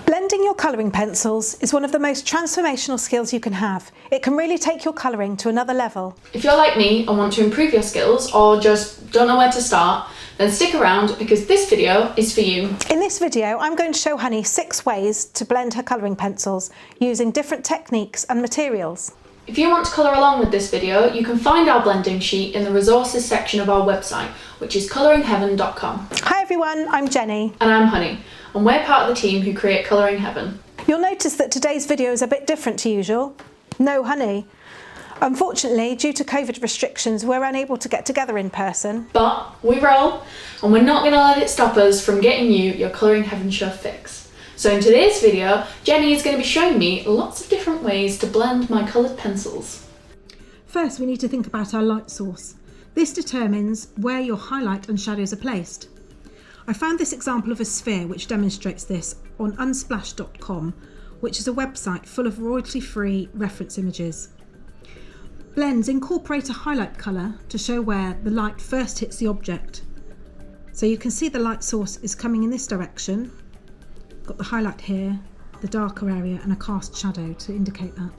Blending your colouring pencils is one of the most transformational skills you can have. It can really take your colouring to another level. If you're like me and want to improve your skills or just don't know where to start, then stick around because this video is for you. In this video, I'm going to show Honey 6 ways to blend her colouring pencils using different techniques and materials. If you want to colour along with this video, you can find our blending sheet in the resources section of our website, which is colouringheaven.com. Hi everyone, I'm Jenny. And I'm Honey, and we're part of the team who create Colouring Heaven. You'll notice that today's video is a bit different to usual. No Honey. Unfortunately, due to COVID restrictions, we're unable to get together in person. But we roll, and we're not going to let it stop us from getting you your Colouring Heaven show fix. So in today's video, Jenny is going to be showing me lots of different ways to blend my coloured pencils. First, we need to think about our light source. This determines where your highlight and shadows are placed. I found this example of a sphere which demonstrates this on unsplash.com, which is a website full of royalty-free reference images. Blends incorporate a highlight colour to show where the light first hits the object. So you can see the light source is coming in this direction. Got the highlight here, the darker area and a cast shadow to indicate that.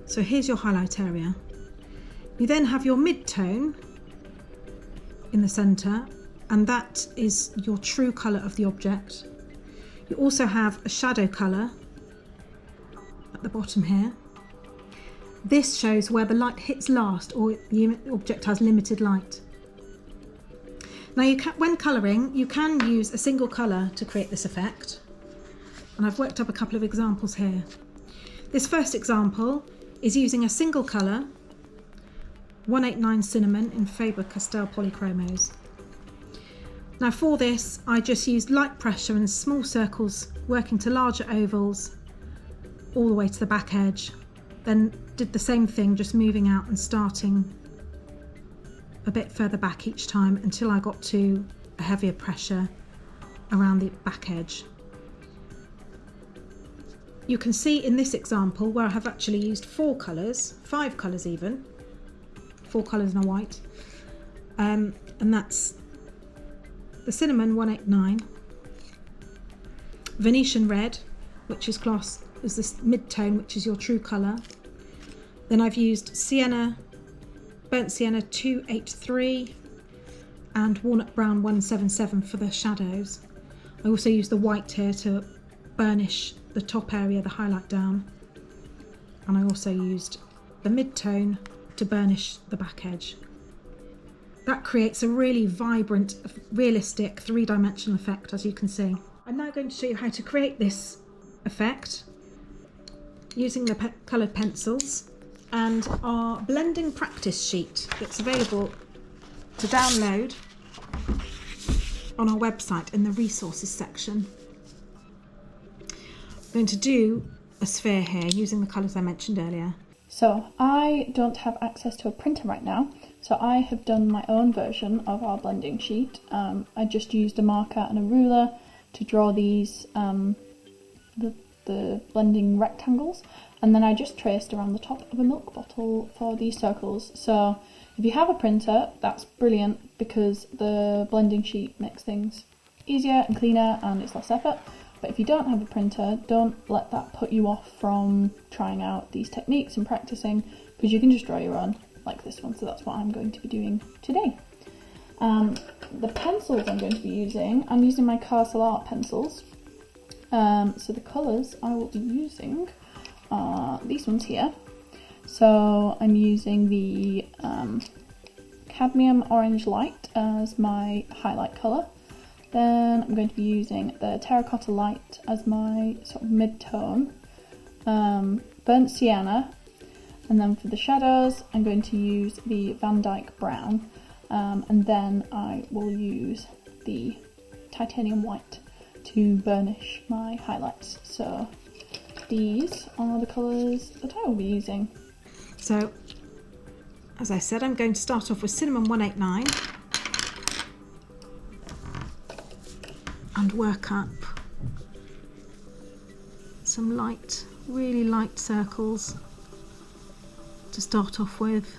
So here's your highlight area. You then have your mid-tone in the centre, and that is your true colour of the object. You also have a shadow colour at the bottom here. This shows where the light hits last, or the object has limited light. Now, when colouring, you can use a single colour to create this effect, and I've worked up a couple of examples here. This first example is using a single colour, 189 Cinnamon in Faber-Castell Polychromos. Now for this, I just used light pressure and small circles, working to larger ovals all the way to the back edge. Then did the same thing, just moving out and starting a bit further back each time until I got to a heavier pressure around the back edge. You can see in this example where I have actually used 4 colours, 5 colours even, 4 colours and a white, and that's the Cinnamon 189, Venetian Red, which is classed as this mid-tone, which is your true colour. Then I've used Sienna, Burnt Sienna 283 and Walnut Brown 177 for the shadows. I also used the white here to burnish the top area, the highlight down, and I also used the mid-tone to burnish the back edge. That creates a really vibrant, realistic 3-dimensional effect, as you can see. I'm now going to show you how to create this effect using the coloured pencils and our blending practice sheet that's available to download on our website in the resources section. I'm going to do a sphere here using the colours I mentioned earlier. So I don't have access to a printer right now, so I have done my own version of our blending sheet. I just used a marker and a ruler to draw these the blending rectangles, and then I just traced around the top of a milk bottle for these circles. So if you have a printer, that's brilliant because the blending sheet makes things easier and cleaner and it's less effort. But if you don't have a printer, don't let that put you off from trying out these techniques and practicing, because you can just draw your own like this one. So that's what I'm going to be doing today. The pencils I'm going to be using, I'm using my Colourless art pencils. So the colours I will be using are these ones here. So I'm using the cadmium orange light as my highlight colour. Then I'm going to be using the terracotta light as my sort of mid-tone, burnt sienna, and then for the shadows I'm going to use the Van Dyke brown, and then I will use the titanium white to burnish my highlights. So these are the colours that I will be using. So as I said, I'm going to start off with Cinnamon 189 and work up some light, really light circles to start off with,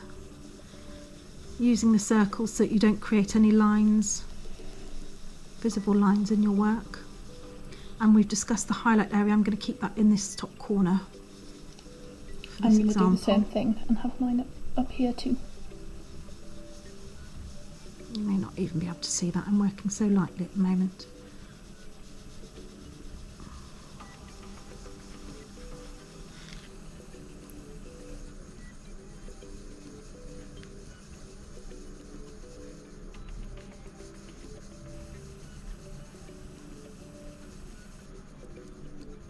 using the circles so that you don't create any lines, visible lines in your work. And we've discussed the highlight area. I'm going to keep that in this top corner for I'm this going to do the same example. thing and have mine up here too. You may not even be able to see that. I'm working so lightly at the moment.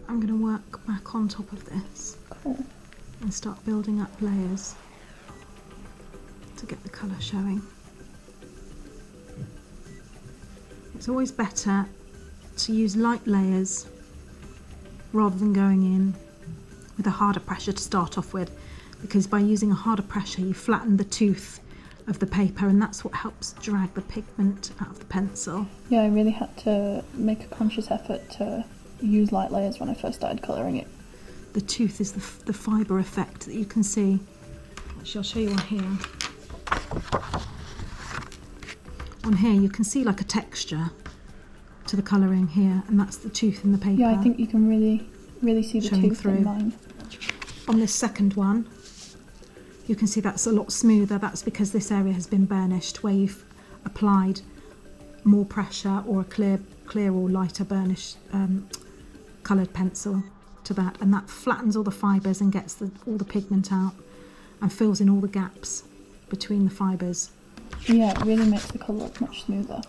I'm going to work back on top of this Cool. and start building up layers to get the colour showing. It's always better to use light layers rather than going in with a harder pressure to start off with, because by using a harder pressure you flatten the tooth of the paper, and that's what helps drag the pigment out of the pencil. Yeah, I really had to make a conscious effort to use light layers when I first started colouring it. The tooth is the fibre effect that you can see. Actually, I'll show you on here. On here you can see like a texture to the colouring here, and that's the tooth in the paper. Yeah, I think you can really see the Showing tooth through. in mine. On this second one, you can see that's a lot smoother. That's because this area has been burnished, where you've applied more pressure or a clear or lighter burnished coloured pencil to that, and that flattens all the fibres and gets all the pigment out and fills in all the gaps between the fibres. Yeah, it really makes the colour look much smoother.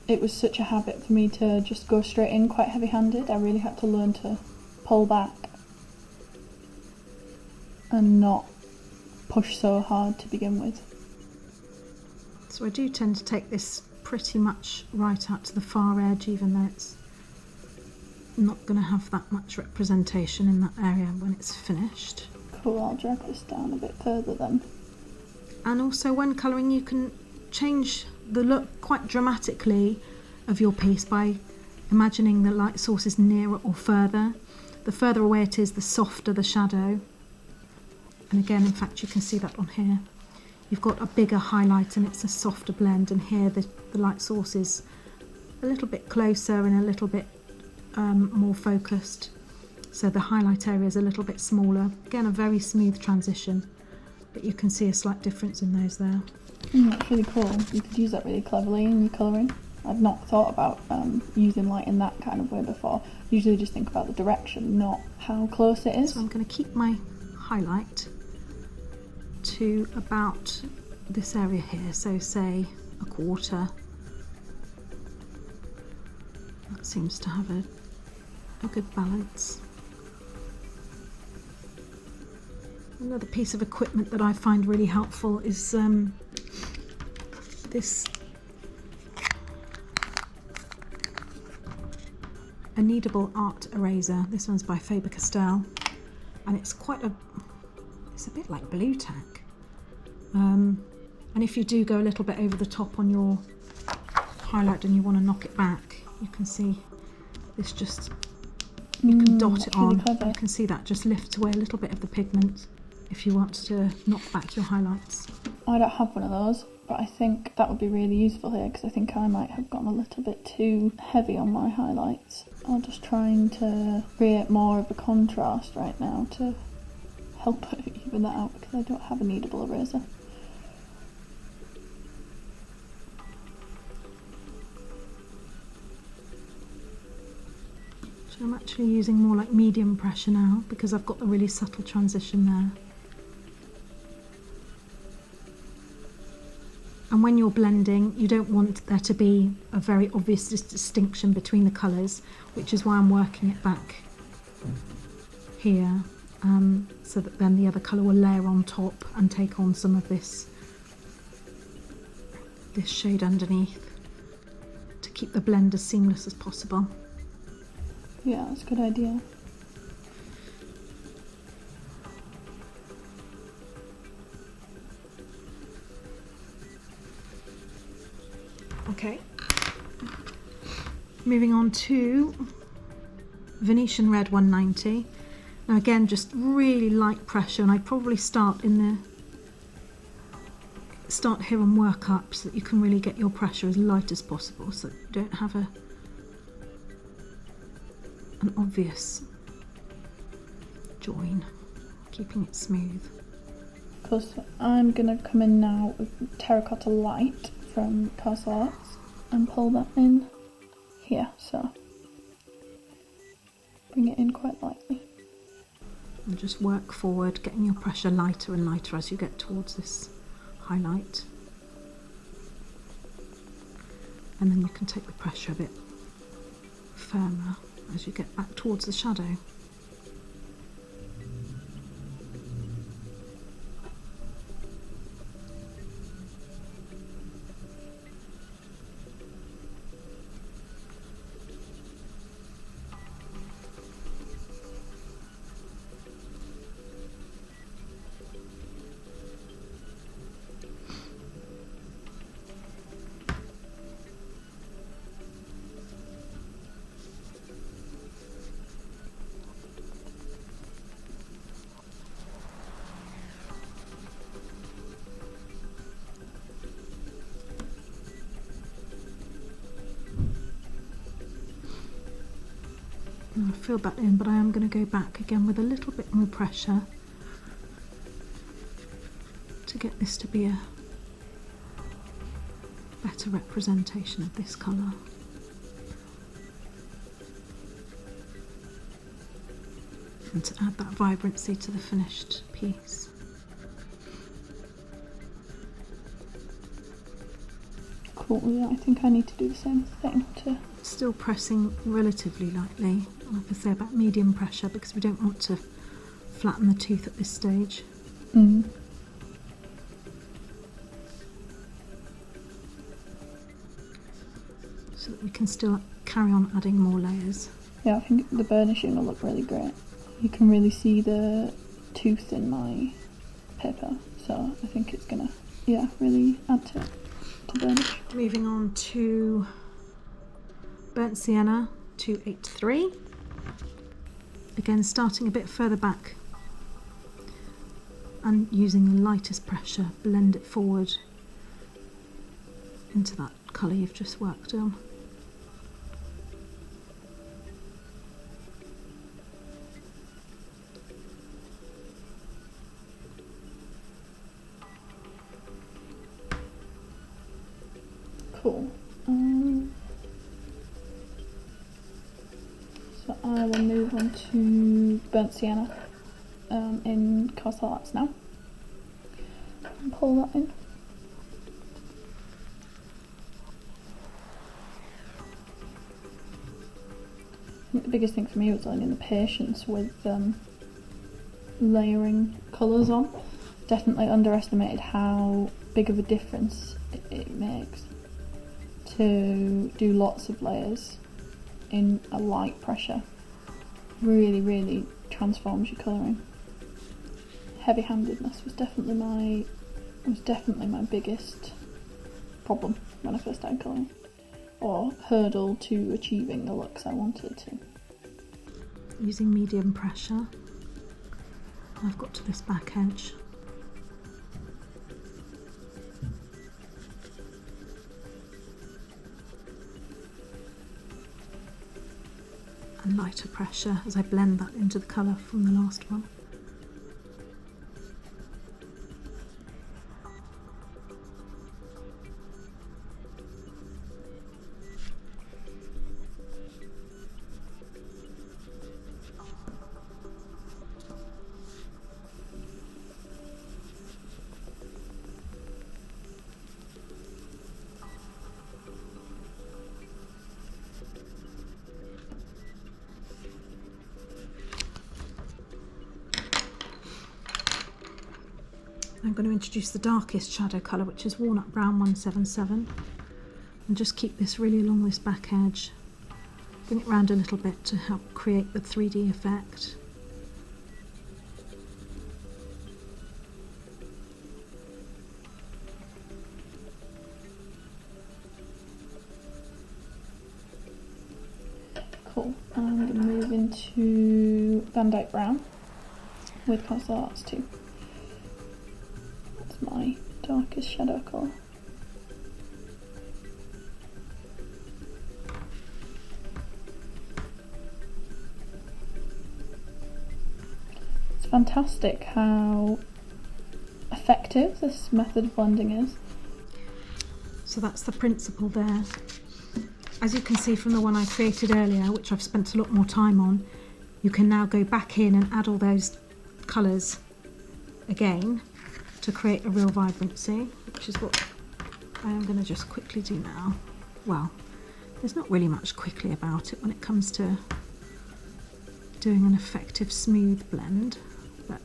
It was such a habit for me to just go straight in quite heavy-handed. I really had to learn to pull back and not push so hard to begin with. So I do tend to take this pretty much right out to the far edge, even though it's not going to have that much representation in that area when it's finished. Cool, I'll drag this down a bit further then. And also when colouring you can change the look quite dramatically of your piece by imagining the light source is nearer or further. The further away it is, the softer the shadow. And again, in fact, you can see that on here. You've got a bigger highlight and it's a softer blend, and here the light source is a little bit closer and a little bit more focused. So the highlight area is a little bit smaller. Again, a very smooth transition, but you can see a slight difference in those there. That's really cool. You could use that really cleverly in your colouring. I'd not thought about using light in that kind of way before. Usually just think about the direction, not how close it is. So I'm going to keep my highlight to about this area here, so say a quarter. That seems to have a good balance. Another piece of equipment that I find really helpful is this a kneadable art eraser. This one's by Faber-Castell, and it's a bit like blue tack. And if you do go a little bit over the top on your highlight and you want to knock it back, you can see this just, you can dot it really on. clever. You can see that just lifts away a little bit of the pigment if you want to knock back your highlights. I don't have one of those, but I think that would be really useful here because I think I might have gone a little bit too heavy on my highlights. I'm just trying to create more of a contrast right now to help even that out because I don't have a kneadable eraser. So I'm actually using more like medium pressure now because I've got the really subtle transition there. And when you're blending, you don't want there to be a very obvious distinction between the colours, which is why I'm working it back here, so that then the other colour will layer on top and take on some of this shade underneath to keep the blend as seamless as possible. Yeah, that's a good idea. Okay. Moving on to Venetian Red 190. Now again, just really light pressure, and I'd probably start in the start here and work up so that you can really get your pressure as light as possible, so that you don't have an obvious join, keeping it smooth. Because I'm going to come in now with Terracotta Light from Colourless and pull that in here, so bring it in quite lightly. And just work forward, getting your pressure lighter and lighter as you get towards this highlight. And then you can take the pressure a bit firmer as you get back towards the shadow. I feel that in, but I am going to go back again with a little bit more pressure to get this to be a better representation of this colour. And to add that vibrancy to the finished piece. Cool, yeah, I think I need to do the same thing to... Still pressing relatively lightly, like I say, about medium pressure, because we don't want to flatten the tooth at this stage. So that we can still carry on adding more layers. Yeah, I think the burnishing will look really great. You can really see the tooth in my paper, so I think it's gonna, yeah, really add to it, to burnish. Moving on to Burnt Sienna 283. Again, starting a bit further back and using the lightest pressure, blend it forward into that colour you've just worked on. Cool. So I will move on to Burnt Sienna in Colourless now. And pull that in. I think the biggest thing for me was learning the patience with layering colours on. Definitely underestimated how big of a difference it makes to do lots of layers in a light pressure. Really, really transforms your colouring. Heavy-handedness was definitely my biggest problem when I first started colouring, or hurdle to achieving the looks I wanted to. Using medium pressure, I've got to this back edge. And lighter pressure as I blend that into the colour from the last one. I'm going to introduce the darkest shadow colour, which is Walnut Brown 177, and just keep this really along this back edge. Bring it round a little bit to help create the 3D effect. Cool. I'm going to move into Van Dyke Brown with Colourless too. That's my darkest shadow colour. It's fantastic how effective this method of blending is. So that's the principle there. As you can see from the one I created earlier, which I've spent a lot more time on, you can now go back in and add all those colours again to create a real vibrancy, which is what I am going to just quickly do now. Well, there's not really much quickly about it when it comes to doing an effective smooth blend, but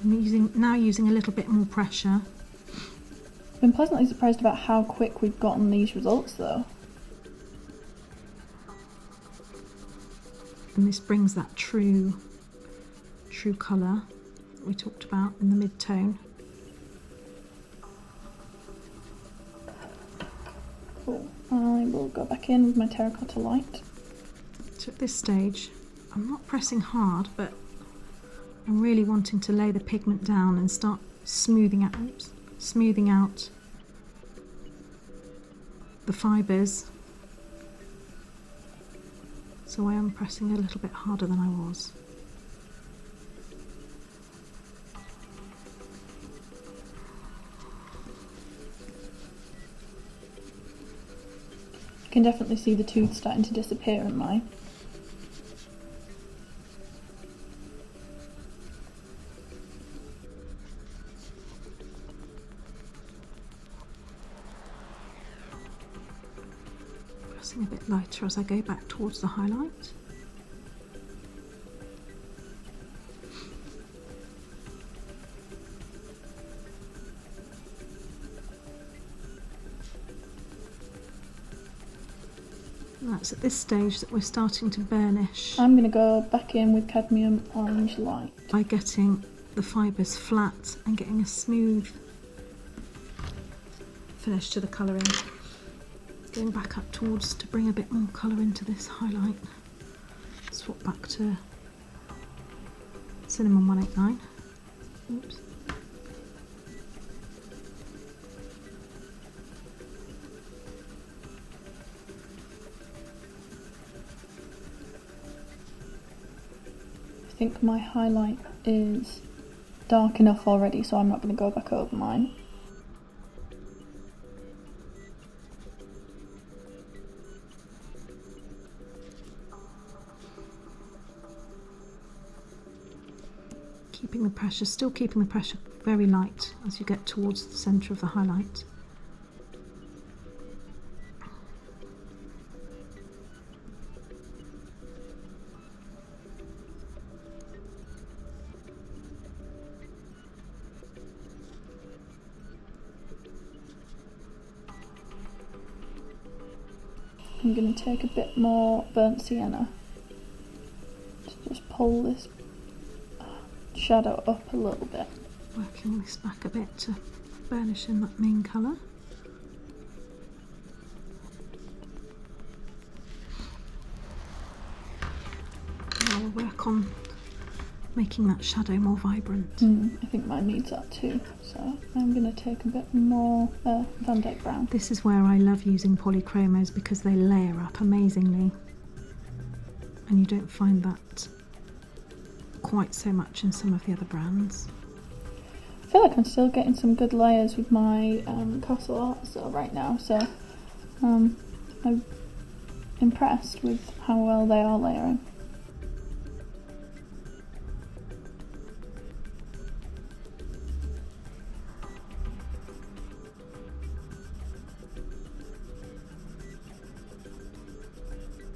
I'm now using a little bit more pressure. I've been pleasantly surprised about how quick we've gotten these results though. And this brings that true colour that we talked about in the mid-tone. Cool. I will go back in with my terracotta light. So at this stage, I'm not pressing hard, but I'm really wanting to lay the pigment down and start smoothing out the fibres. So I am pressing a little bit harder than I was. You can definitely see the tooth starting to disappear in mine. Pressing a bit lighter as I go back towards the highlight. And that's at this stage that we're starting to burnish I'm going to go back in with cadmium orange light. by getting the fibres flat and getting a smooth finish to the colouring. Going back up towards to bring a bit more colour into this highlight. Swap back to Cinnamon 189. Oops. I think my highlight is dark enough already, so I'm not going to go back over mine. Keeping the pressure, still keeping the pressure very light as you get towards the centre of the highlight. I'm going to take a bit more burnt sienna to just pull this shadow up a little bit. Working this back a bit to burnish in that main colour. Now we'll work on making that shadow more vibrant. I think mine needs that too, so I'm going to take a bit more Van Dyke Brown. This is where I love using polychromos because they layer up amazingly, and you don't find that quite so much in some of the other brands. I feel like I'm still getting some good layers with my Castle Art still right now, so I'm impressed with how well they are layering.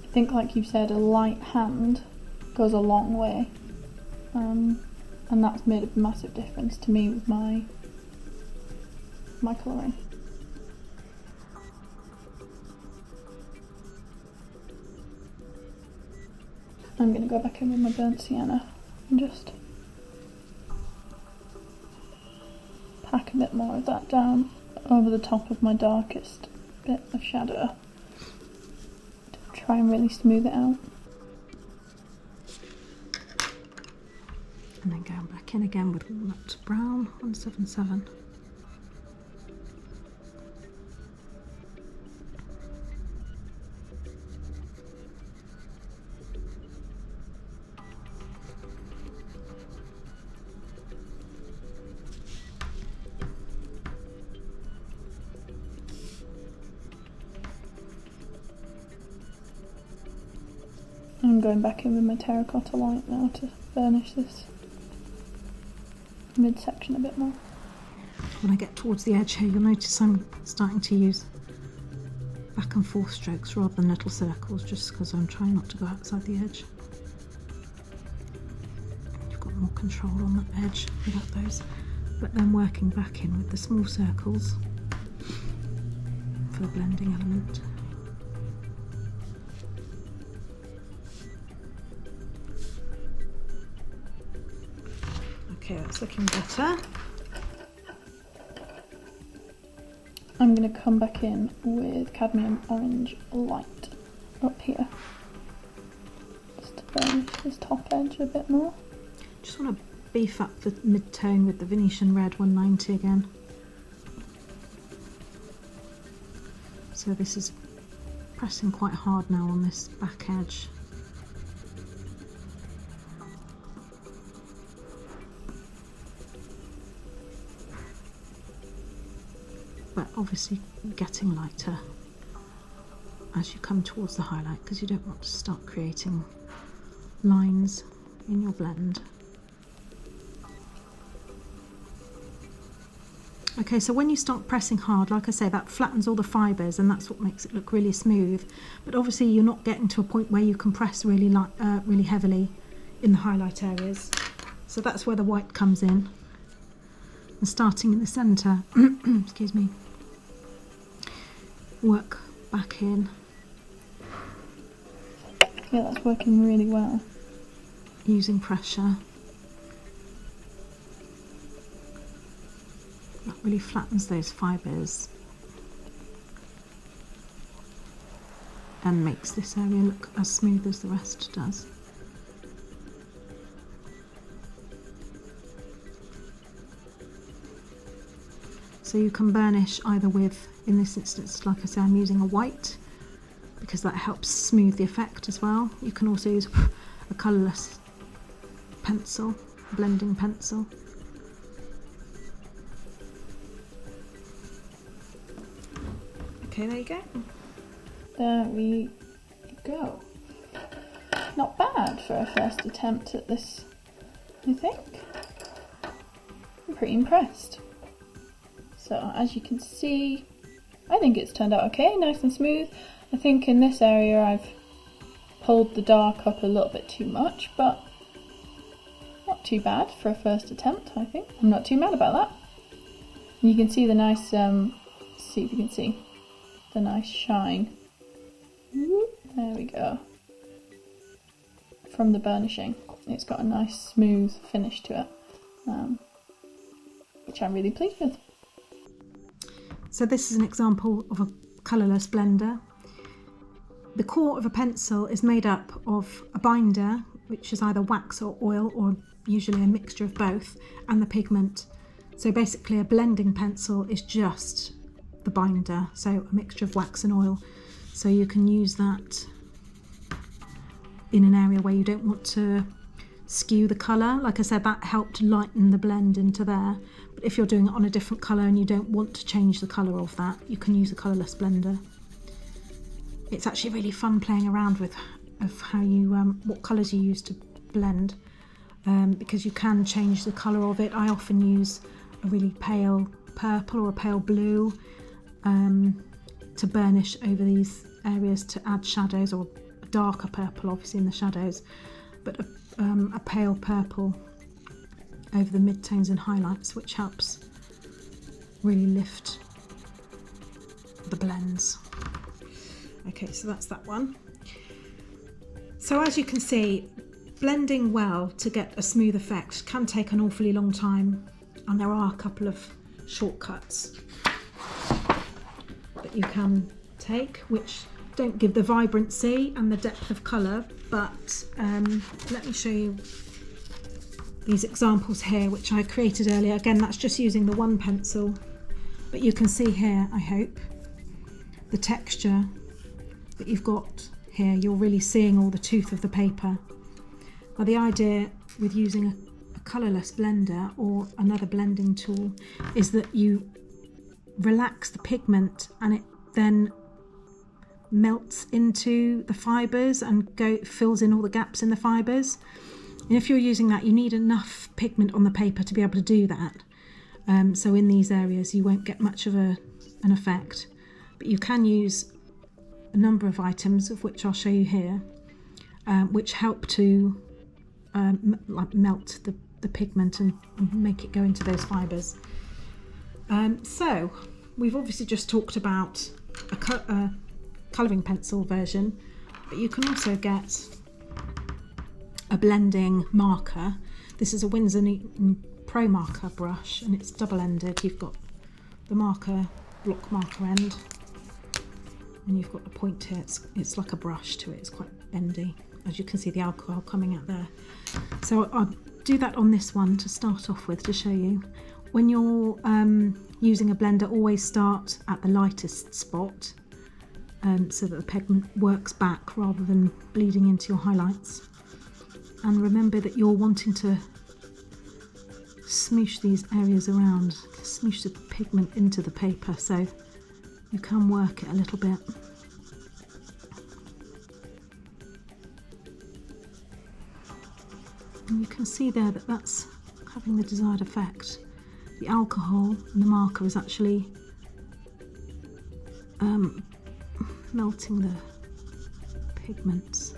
I think, like you said, a light hand goes a long way, and that's made a massive difference to me with my colouring. I'm going to go back in with my burnt sienna and just pack a bit more of that down over the top of my darkest bit of shadow. Try and really smooth it out. And then going back in again with Walnut Brown 177. I'm going back in with my terracotta light now to burnish this midsection a bit more. When I get towards the edge here, you'll notice I'm starting to use back and forth strokes rather than little circles, just because I'm trying not to go outside the edge. You've got more control on that edge without those, but then working back in with the small circles for the blending element. Okay, that's looking better. I'm going to come back in with cadmium orange light up here, just to burnish this top edge a bit more. Just want to beef up the mid-tone with the Venetian Red 190 again. So this is pressing quite hard now on this back edge. But obviously getting lighter as you come towards the highlight, because you don't want to start creating lines in your blend. Okay, so when you start pressing hard, like I say, that flattens all the fibres and that's what makes it look really smooth. But obviously you're not getting to a point where you can press really heavily in the highlight areas. So that's where the white comes in. And starting in the centre, excuse me, work back in. Yeah, that's working really well. Using pressure. That really flattens those fibres and makes this area look as smooth as the rest does. So you can burnish either with, in this instance, like I say, I'm using a white because that helps smooth the effect as well. You can also use a colourless pencil, blending pencil. Okay, there you go. There we go. Not bad for a first attempt at this, I think. I'm pretty impressed. So as you can see, I think it's turned out okay, nice and smooth. I think in this area I've pulled the dark up a little bit too much, but not too bad for a first attempt, I think. I'm not too mad about that. And you can see the nice, see if you can see the nice shine. There we go. From the burnishing, it's got a nice smooth finish to it, which I'm really pleased with. So this is an example of a colourless blender. The core of a pencil is made up of a binder, which is either wax or oil, or usually a mixture of both, and the pigment. So basically a blending pencil is just the binder, so a mixture of wax and oil. So you can use that in an area where you don't want to skew the colour. Like I said, that helped lighten the blend into there. But if you're doing it on a different colour and you don't want to change the colour of that, you can use a colourless blender. It's actually really fun playing around with how you what colours you use to blend, because you can change the colour of it. I often use a really pale purple or a pale blue to burnish over these areas to add shadows, or a darker purple obviously in the shadows, but a pale purple over the midtones and highlights, which helps really lift the blends. Okay, so that's that one. So as you can see, blending well to get a smooth effect can take an awfully long time, and there are a couple of shortcuts that you can take which don't give the vibrancy and the depth of colour, but let me show you these examples here which I created earlier. Again, that's just using the one pencil, but you can see here, I hope, the texture that you've got here. You're really seeing all the tooth of the paper. Now the idea with using a colourless blender or another blending tool is that you relax the pigment and it then melts into the fibres and fills in all the gaps in the fibres. And if you're using that, you need enough pigment on the paper to be able to do that. So in these areas you won't get much of an effect, but you can use a number of items, of which I'll show you here, which help to like melt the pigment and make it go into those fibres. So we've obviously just talked about a colouring pencil version, but you can also get a blending marker. This is a Winsor Newton Pro marker brush, and it's double-ended. You've got the block marker end, and you've got the point here. It's like a brush to it. It's quite bendy, as you can see the alcohol coming out there. So I'll do that on this one to start off with, to show you. When you're using a blender, always start at the lightest spot, so that the pigment works back rather than bleeding into your highlights. And remember that you're wanting to smoosh these areas around, smoosh the pigment into the paper, so you can work it a little bit. And you can see there that that's having the desired effect. The alcohol and the marker is actually melting the pigments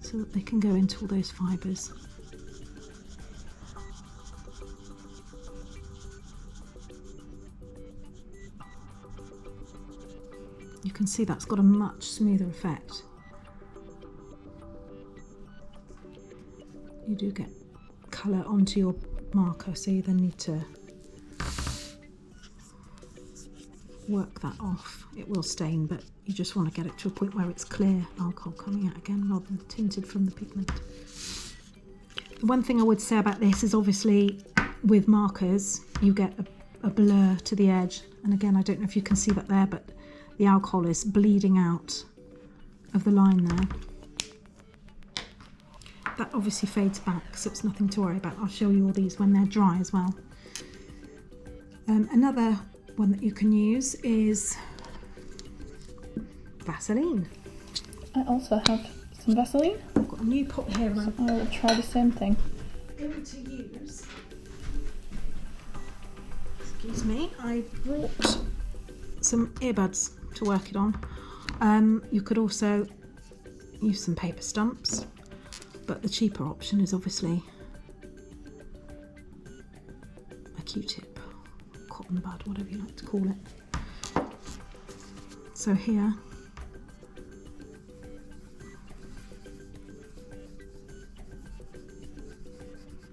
so that they can go into all those fibres. You can see that's got a much smoother effect. You do get colour onto your marker, so you then need to work that off. It will stain, but you just want to get it to a point where it's clear alcohol coming out again rather than tinted from the pigment. The one thing I would say about this is, obviously with markers you get a blur to the edge, and again I don't know if you can see that there, but the alcohol is bleeding out of the line there. That obviously fades back, so it's nothing to worry about. I'll show you all these when they're dry as well. Another one that you can use is Vaseline. I also have some Vaseline. I've got a new pot here and I will try the same thing. I'm going to use, excuse me, I brought some earbuds to work it on. You could also use some paper stumps, but the cheaper option is obviously a Q-tip, cotton bud, whatever you like to call it. So here,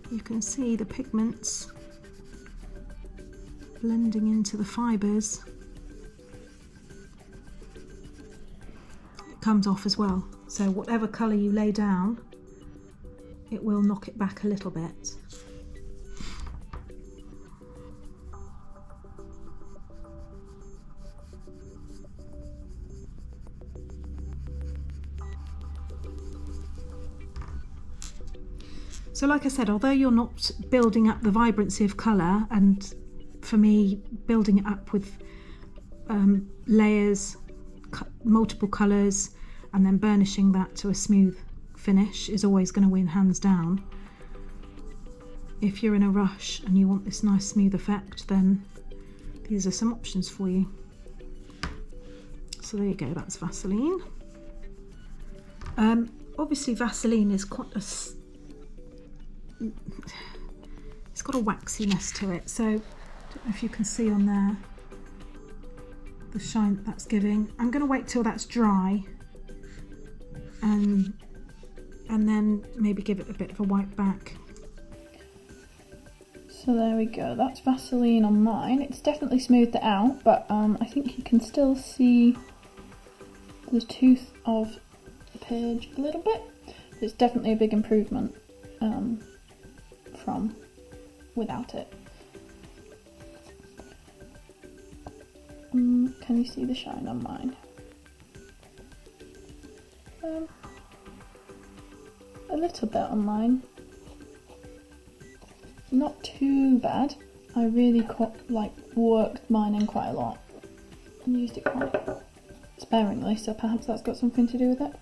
you can see the pigments blending into the fibres. It comes off as well, so whatever colour you lay down, it will knock it back a little bit. So like I said, although you're not building up the vibrancy of colour, and for me building it up with layers, multiple colours, and then burnishing that to a smooth finish is always going to win hands down. If you're in a rush and you want this nice smooth effect, then these are some options for you. So there you go, that's Vaseline. Obviously Vaseline is quite it's got a waxiness to it, so I don't know if you can see on there the shine that that's giving. I'm going to wait till that's dry and then maybe give it a bit of a wipe back. So there we go, that's Vaseline on mine. It's definitely smoothed it out, but I think you can still see the tooth of the page a little bit. It's definitely a big improvement from without it. Can you see the shine on mine? A little bit on mine. Not too bad. I really worked mine in quite a lot and used it quite sparingly, so perhaps that's got something to do with it.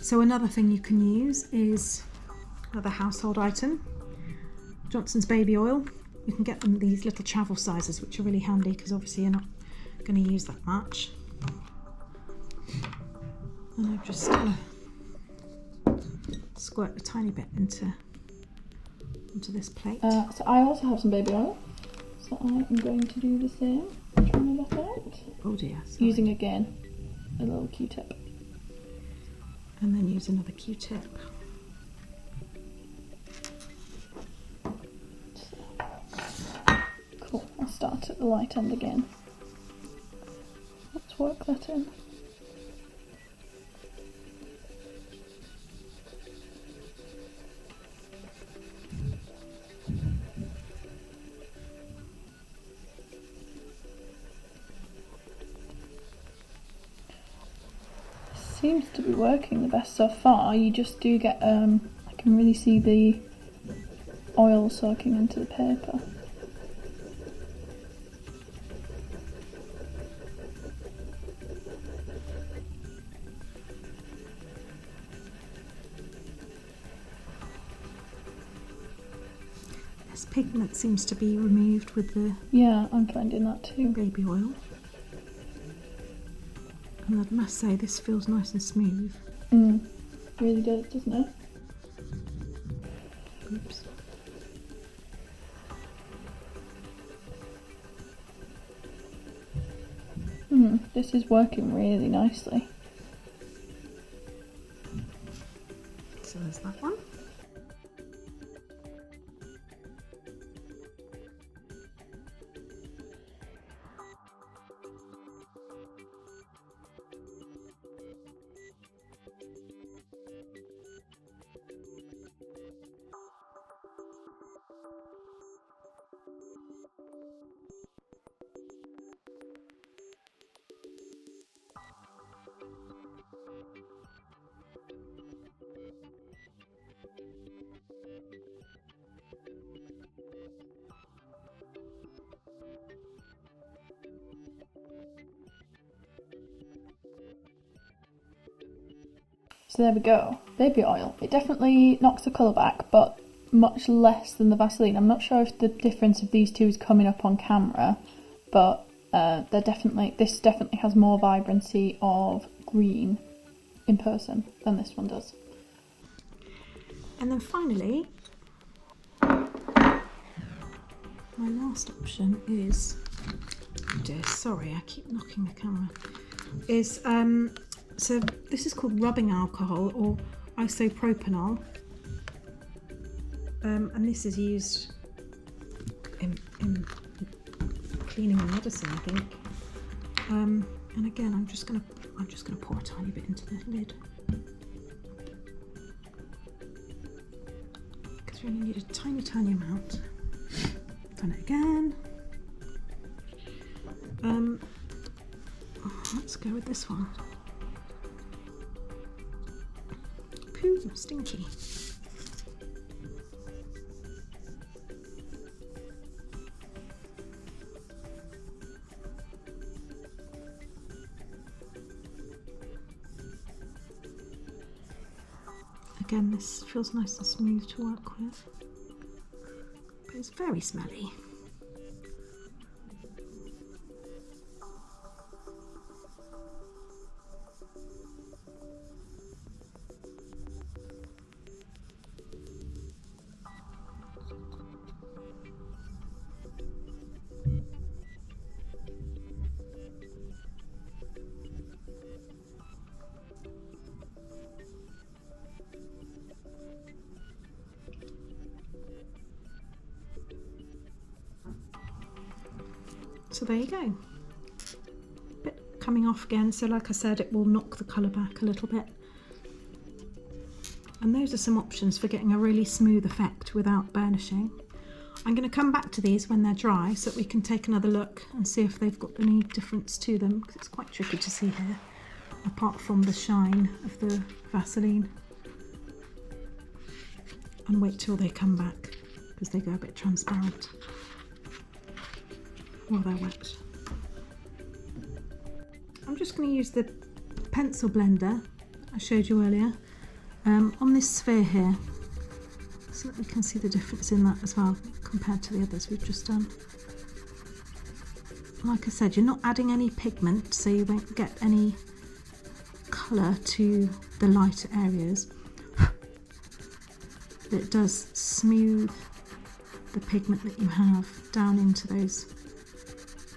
So another thing you can use is another household item, Johnson's baby oil. You can get them these little travel sizes, which are really handy because obviously you're not going to use that much. And I'm just squirt a tiny bit into this plate. So I also have some baby oil, so I am going to do the same. Trying to get it. Oh dear. Sorry. Using again a little Q-tip. And then use another Q-tip. Cool. I'll start at the light end again. Let's work that in. Seems to be working the best so far. You just do get, I can really see the oil soaking into the paper. This pigment seems to be removed with the Yeah, I'm finding that too. baby oil. And I must say, this feels nice and smooth. Really does, doesn't it? Oops. This is working really nicely. So there's that one. So there we go. Baby oil. It definitely knocks the colour back, but much less than the Vaseline. I'm not sure if the difference of these two is coming up on camera, but this definitely has more vibrancy of green in person than this one does. And then finally, my last option is, oh dear, sorry, I keep knocking the camera, is, so this is called rubbing alcohol or isopropanol, and this is used in cleaning and medicine, I think. And again, I'm just gonna pour a tiny bit into the lid because you only need a tiny amount. Done it again. Let's go with this one. Poo, stinky. Again, this feels nice and smooth to work with, but it's very smelly. So there you go. Bit coming off again, so like I said, it will knock the colour back a little bit. And those are some options for getting a really smooth effect without burnishing. I'm going to come back to these when they're dry so that we can take another look and see if they've got any difference to them, because it's quite tricky to see here, apart from the shine of the Vaseline. And wait till they come back, because they go a bit transparent while they're wet. I'm just going to use the pencil blender I showed you earlier on this sphere here, so that we can see the difference in that as well compared to the others we've just done. Like I said, you're not adding any pigment, so you won't get any colour to the lighter areas. But it does smooth the pigment that you have down into those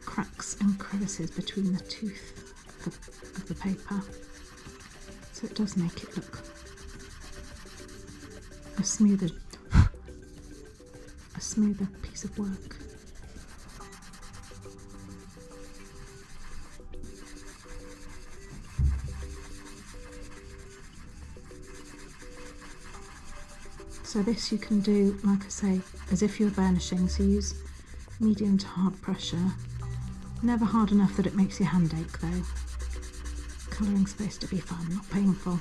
cracks and crevices between the tooth of the paper. So it does make it look a smoother piece of work. So this you can do, like I say, as if you're burnishing, so use medium to hard pressure. Never hard enough that it makes your hand ache though. Colouring's supposed to be fun, not painful.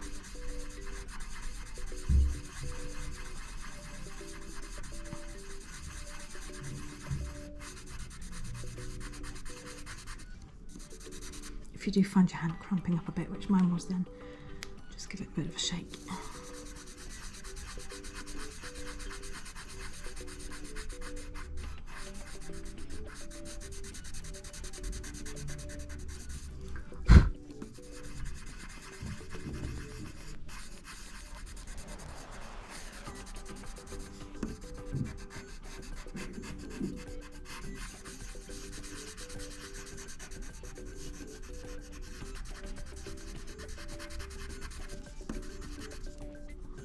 If you do find your hand cramping up a bit, which mine was then, just give it a bit of a shake.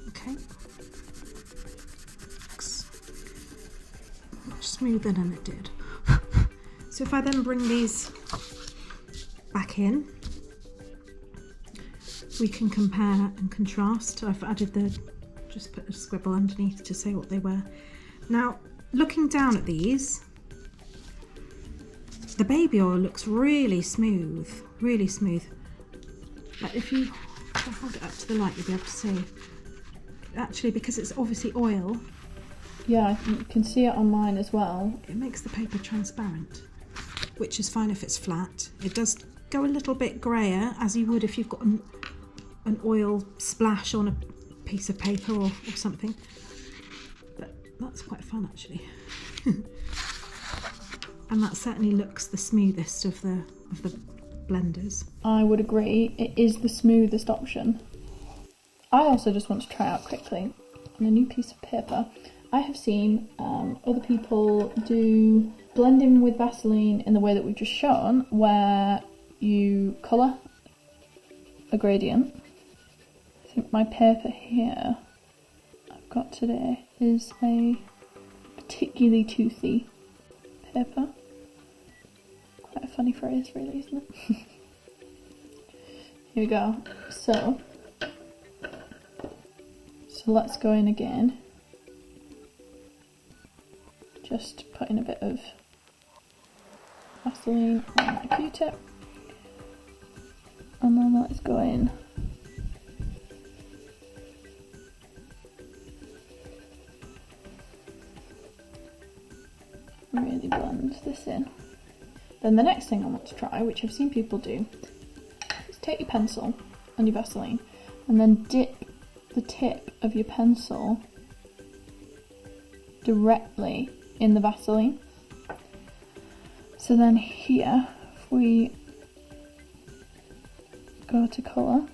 Okay, looks much smoother than it did. So if I then bring these back in, we can compare and contrast. I've added just put a scribble underneath to say what they were. Now, looking down at these, the baby oil looks really smooth, really smooth. But if I hold it up to the light, you'll be able to see. Actually, because it's obviously oil, Yeah, you can see it on mine as well. it makes the paper transparent, which is fine if it's flat. It does go a little bit grayer, as you would if you've got an oil splash on a piece of paper or something. But that's quite fun actually. And that certainly looks the smoothest of the blenders. I would agree, it is the smoothest option. I also just want to try out quickly on a new piece of paper. I have seen other people do blending with Vaseline in the way that we've just shown, where you colour a gradient. I think my paper here I've got today is a particularly toothy paper. Quite a funny phrase really, isn't it? Here we go. So let's go in again. Just put in a bit of Vaseline on a Q-tip. And then let's go in. Really blend this in. Then the next thing I want to try, which I've seen people do, is take your pencil and your Vaseline and then dip the tip of your pencil directly in the Vaseline. So then here, if we go to colour,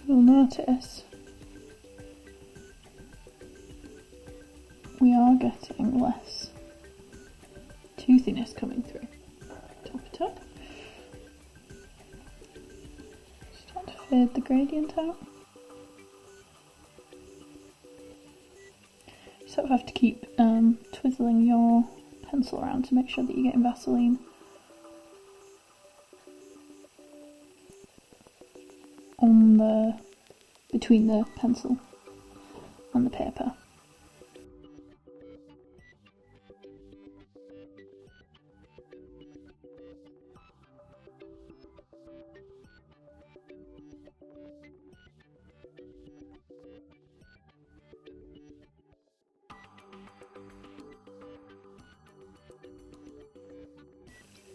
you'll notice we are getting less toothiness coming through. Top it up. Start to fade the gradient out. You sort of have to keep twizzling your pencil around to make sure that you're getting Vaseline on between the pencil and the paper.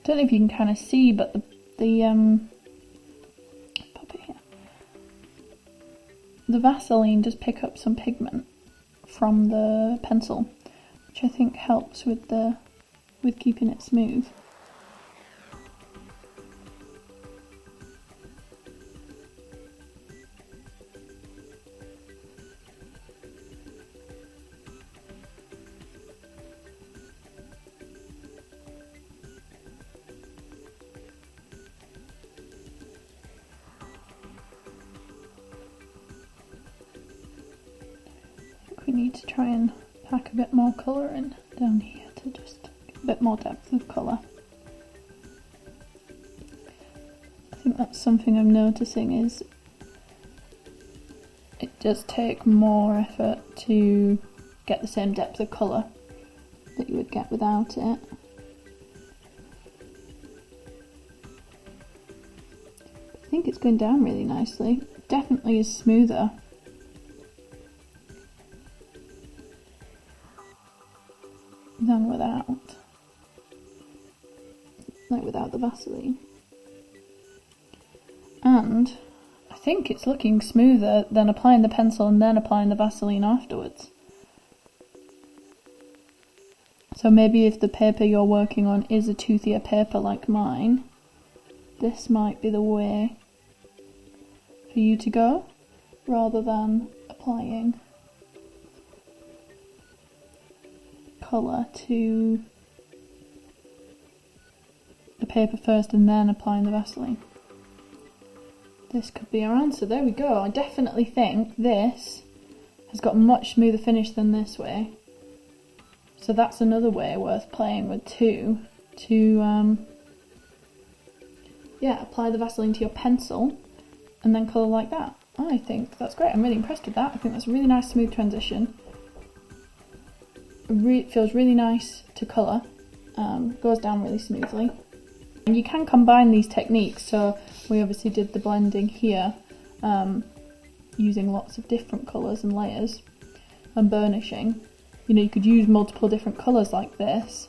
don't know if you can kind of see, but pop it here. The Vaseline does pick up some pigment from the pencil, which I think helps with keeping it smooth. We need to try and pack a bit more colour in down here to just get a bit more depth of colour. I think that's something I'm noticing is it does take more effort to get the same depth of colour that you would get without it. I think it's going down really nicely. It definitely is smoother than without the Vaseline. And I think it's looking smoother than applying the pencil and then applying the Vaseline afterwards. So maybe if the paper you're working on is a toothier paper like mine, this might be the way for you to go, rather than applying colour to the paper first and then applying the Vaseline. This could be our answer. There we go. I definitely think this has got a much smoother finish than this way. So that's another way worth playing with too, to apply the Vaseline to your pencil and then colour like that. I think that's great. I'm really impressed with that. I think that's a really nice smooth transition. It feels really nice to colour, goes down really smoothly. And you can combine these techniques, so we obviously did the blending here using lots of different colours and layers and burnishing. You know, you could use multiple different colours like this,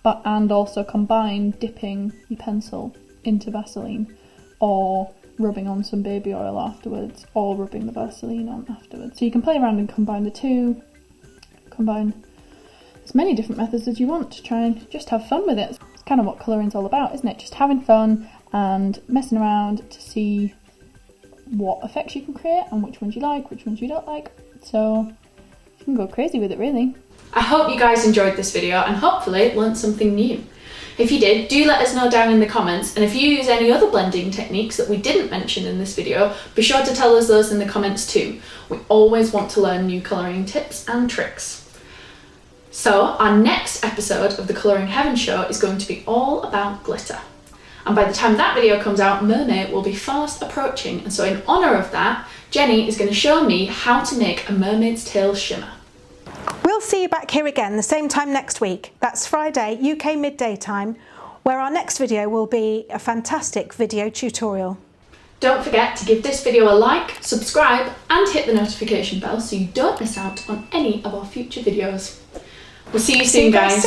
and also combine dipping your pencil into Vaseline, or rubbing on some baby oil afterwards, or rubbing the Vaseline on afterwards. So you can play around and combine the two, combine as many different methods as you want to try and just have fun with it. It's kind of what colouring's all about, isn't it? Just having fun and messing around to see what effects you can create and which ones you like, which ones you don't like. So you can go crazy with it, really. I hope you guys enjoyed this video and hopefully learnt something new. If you did, do let us know down in the comments, and if you use any other blending techniques that we didn't mention in this video, be sure to tell us those in the comments too. We always want to learn new colouring tips and tricks. So our next episode of the Colouring Heaven show is going to be all about glitter. And by the time that video comes out, Mermaid will be fast approaching, and so in honour of that, Jenny is going to show me how to make a mermaid's tail shimmer. We'll see you back here again the same time next week. That's Friday, UK midday time, where our next video will be a fantastic video tutorial. Don't forget to give this video a like, subscribe and hit the notification bell so you don't miss out on any of our future videos. We'll see you soon, guys.